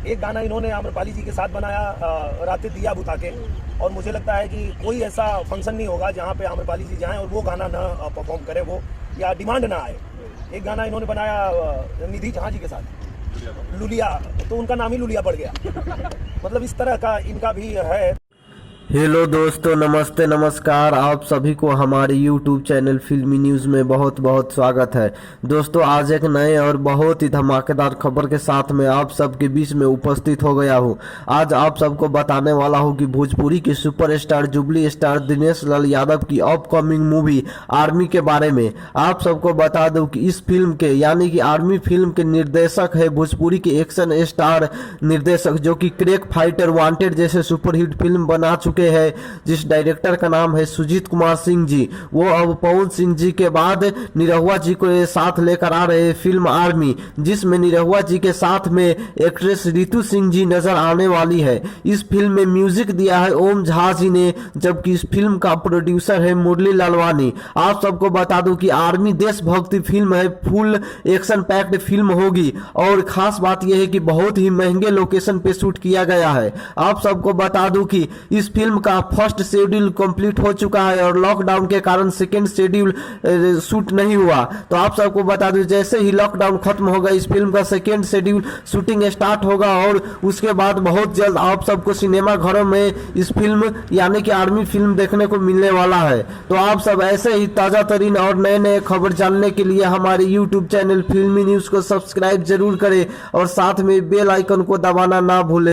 एक गाना इन्होंने आम्रपाली जी के साथ बनाया, रातें दिया बुता के। और मुझे लगता है कि कोई ऐसा फंक्शन नहीं होगा जहाँ पे आम्रपाली जी जाएं और वो गाना ना परफॉर्म करे, वो या डिमांड ना आए। एक गाना इन्होंने बनाया निधि झा जी के साथ, लुलिया, तो उनका नाम ही लुलिया पड़ गया। मतलब इस तरह का इनका भी है। हेलो दोस्तों, नमस्ते नमस्कार। आप सभी को हमारे YouTube चैनल फिल्मी न्यूज़ में बहुत बहुत स्वागत है। दोस्तों, आज एक नए और बहुत ही धमाकेदार खबर के साथ में आप सबके बीच में उपस्थित हो गया हूं। आज आप सबको बताने वाला हूं कि भोजपुरी के superstar jubilee star Dinesh Lal Yadav की अपकमिंग मूवी आर्मी के बारे में। आप सबको बता दूं कि इस फिल्म के यानी कि आर्मी फिल्म के निर्देशक है भोजपुरी के एक्शन स्टार निर्देशक, जो कि क्रैक फाइटर, वांटेड जैसे सुपरहिट फिल्म बना चुके है, जिस डायरेक्टर का नाम है सुजीत कुमार सिंह जी। वो अब पवन सिंह जी के बाद निरहुआ जी को साथ लेकर आ रहे फिल्म आर्मी, जिसमें निरहुआ जी के साथ में एक्ट्रेस रितु सिंह जी नजर आने वाली है। इस फिल्म में म्यूजिक दिया है ओम झा जी ने, जबकि इस फिल्म का प्रोड्यूसर है मुरली लालवानी। आप सबको बता दूं कि आर्मी देशभक्ति फिल्म है, फुल एक्शन पैक्ड फिल्म होगी और खास बात यह है कि बहुत ही महंगे लोकेशन पे शूट किया गया है। आप सबको बता दूं कि इस फिल्म का फर्स्ट शेड्यूल कंप्लीट हो चुका है और लॉकडाउन के कारण सेकंड शेड्यूल शूट नहीं हुआ। तो आप सबको बता दूं, जैसे ही लॉकडाउन खत्म होगा इस फिल्म का सेकंड शेड्यूल शूटिंग स्टार्ट होगा और उसके बाद बहुत जल्द आप सबको सिनेमा घरों में इस फिल्म यानी कि आर्मी फिल्म देखने को मिलने वाला है। तो आप सब ऐसे ही ताजा तरीन और नए नए खबर जानने के लिए हमारे यूट्यूब चैनल फिल्मी न्यूज को सब्सक्राइब जरूर करें और साथ में बेल आइकन को दबाना ना भूलें।